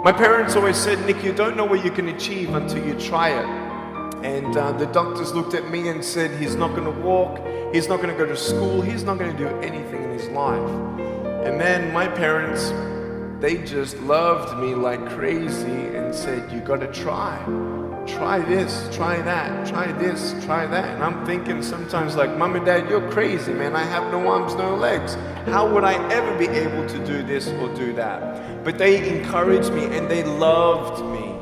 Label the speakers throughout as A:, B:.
A: My parents always said, Nick, you don't know what you can achieve until you try it. And the doctors looked at me and said, he's not going to walk, he's not going to go to school, he's not going to do anything in his life. And then my parents, they just loved me like crazy and said, you got to try. Try this, try that, try this, try that. And I'm thinking sometimes like, Mom and Dad, you're crazy, man. I have no arms, no legs. How would I ever be able to do this or do that? But they encouraged me and they loved me.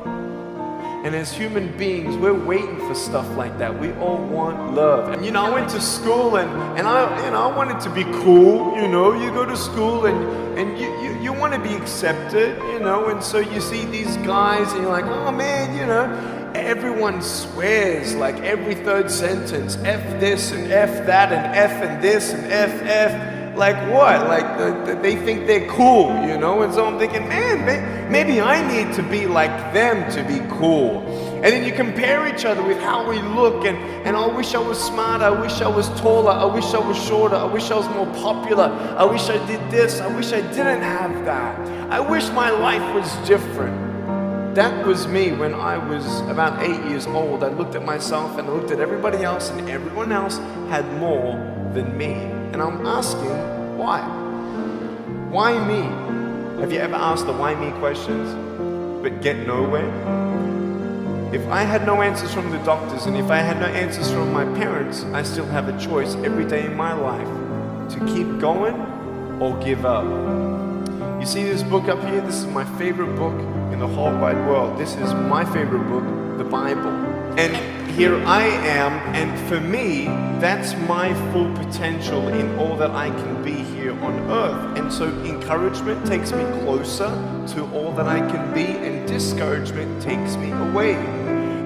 A: And as human beings, we're waiting for stuff like that. We all want love. And I went to school and I wanted to be cool. You go to school and you want to be accepted, and so you see these guys and you're like, oh man, everyone swears like every third sentence, F this and F that and F and this and F. Like what? Like they think they're cool, and so I'm thinking, man, maybe I need to be like them to be cool. And then you compare each other with how we look, and I wish I was smarter, I wish I was taller, I wish I was shorter, I wish I was more popular, I wish I did this, I wish I didn't have that. I wish my life was different. That was me when I was about 8 years old. I looked at myself and I looked at everybody else, and everyone else had more than me. And I'm asking, why? Why me? Have you ever asked the why me questions, but get nowhere? If I had no answers from the doctors, and if I had no answers from my parents, I still have a choice every day in my life to keep going or give up. You see this book up here? This is my favorite book in the whole wide world. This is my favorite book, the Bible. And here I am, and for me, that's my full potential in all that I can be here on earth. And so encouragement takes me closer to all that I can be, and discouragement takes me away.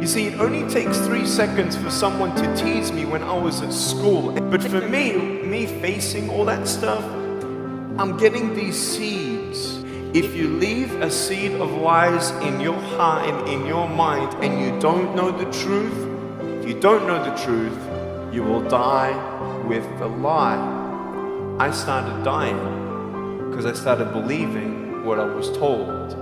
A: You see, it only takes 3 seconds for someone to tease me when I was at school. But for me facing all that stuff, I'm getting these seeds. If you leave a seed of lies in your heart and in your mind, and you don't know the truth, if you don't know the truth, you will die with the lie. I started dying because I started believing what I was told.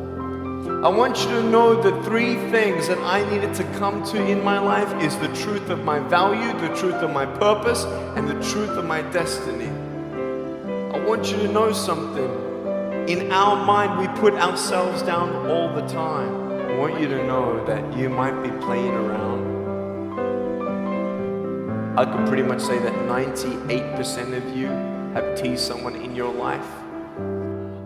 A: I want you to know the 3 things that I needed to come to in my life is the truth of my value, the truth of my purpose, and the truth of my destiny. I want you to know something. In our mind, we put ourselves down all the time. I want you to know that you might be playing around. I could pretty much say that 98% of you have teased someone in your life.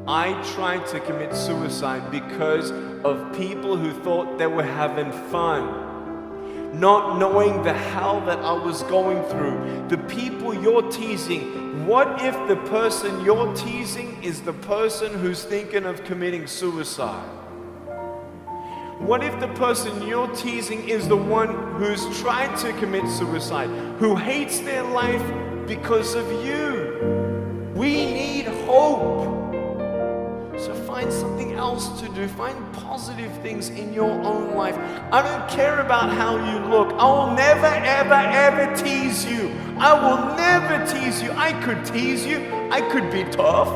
A: I tried to commit suicide because of people who thought they were having fun, not knowing the hell that I was going through. The people you're teasing, what if the person you're teasing is the person who's thinking of committing suicide? What if the person you're teasing is the one who's tried to commit suicide, who hates their life because of you? We need hope. So find something else to do. Find positive things in your own life. I don't care about how you look. I will never, ever, ever tease you. I will never tease you. I could tease you. I could be tough.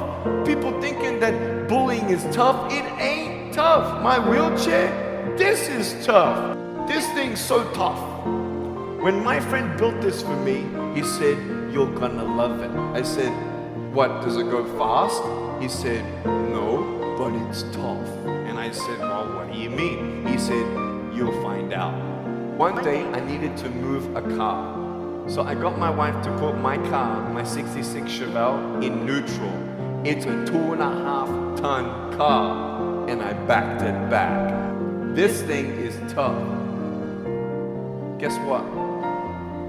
A: People thinking that bullying is tough. It ain't tough. My wheelchair, this is tough. This thing's so tough. When my friend built this for me, he said, you're gonna love it. I said, what, does it go fast? He said, no, but it's tough. And I said, well, what do you mean? He said, you'll find out. One day, I needed to move a car. So I got my wife to put my car, my 66 Chevelle, in neutral. It's a 2.5 ton car, and I backed it back. This thing is tough. Guess what?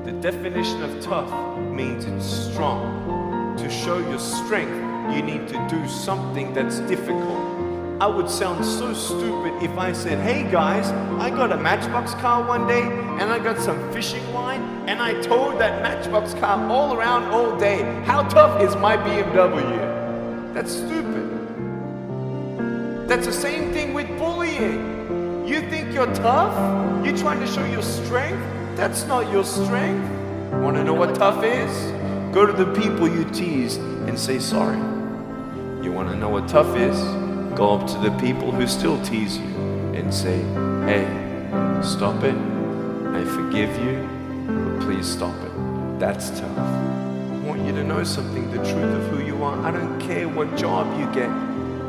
A: The definition of tough means it's strong. To show your strength, you need to do something that's difficult. I would sound so stupid if I said, hey guys, I got a Matchbox car one day and I got some fishing line and I towed that Matchbox car all around all day. How tough is my BMW? That's stupid. That's the same thing with bullying. You think you're tough? You're trying to show your strength? That's not your strength. Want to know what tough is? Go to the people you teased and say sorry. You want to know what tough is? Go up to the people who still tease you and say, hey, stop it. I forgive you, but please stop it. That's tough. I want you to know something, the truth of who you are. I don't care what job you get.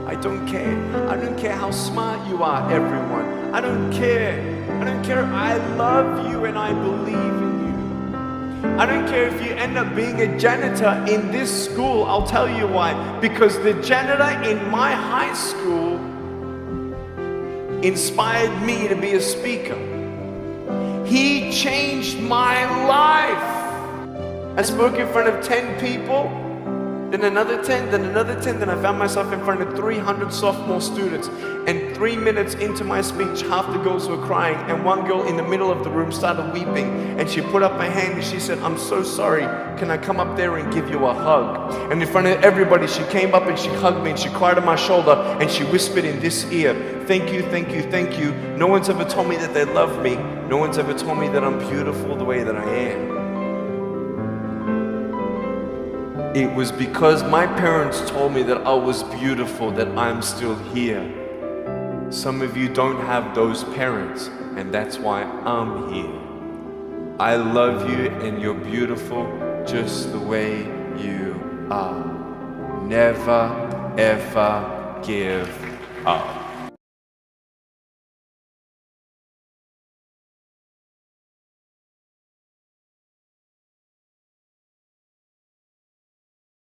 A: I don't care. I don't care how smart you are, everyone. I don't care. I don't care. I love you and I believe in you. I don't care if you end up being a janitor in this school. I'll tell you why. Because the janitor in my high school inspired me to be a speaker. He changed my life. I spoke in front of 10 people, then another 10, then another 10, then I found myself in front of 300 sophomore students. And 3 minutes into my speech, half the girls were crying, and one girl in the middle of the room started weeping, and she put up her hand and she said, I'm so sorry, can I come up there and give you a hug? And in front of everybody, she came up and she hugged me and she cried on my shoulder and she whispered in this ear, thank you, thank you, thank you. No one's ever told me that they love me. No one's ever told me that I'm beautiful the way that I am. It was because my parents told me that I was beautiful that I'm still here. Some of you don't have those parents, and that's why I'm here. I love you and you're beautiful just the way you are. Never, ever give up.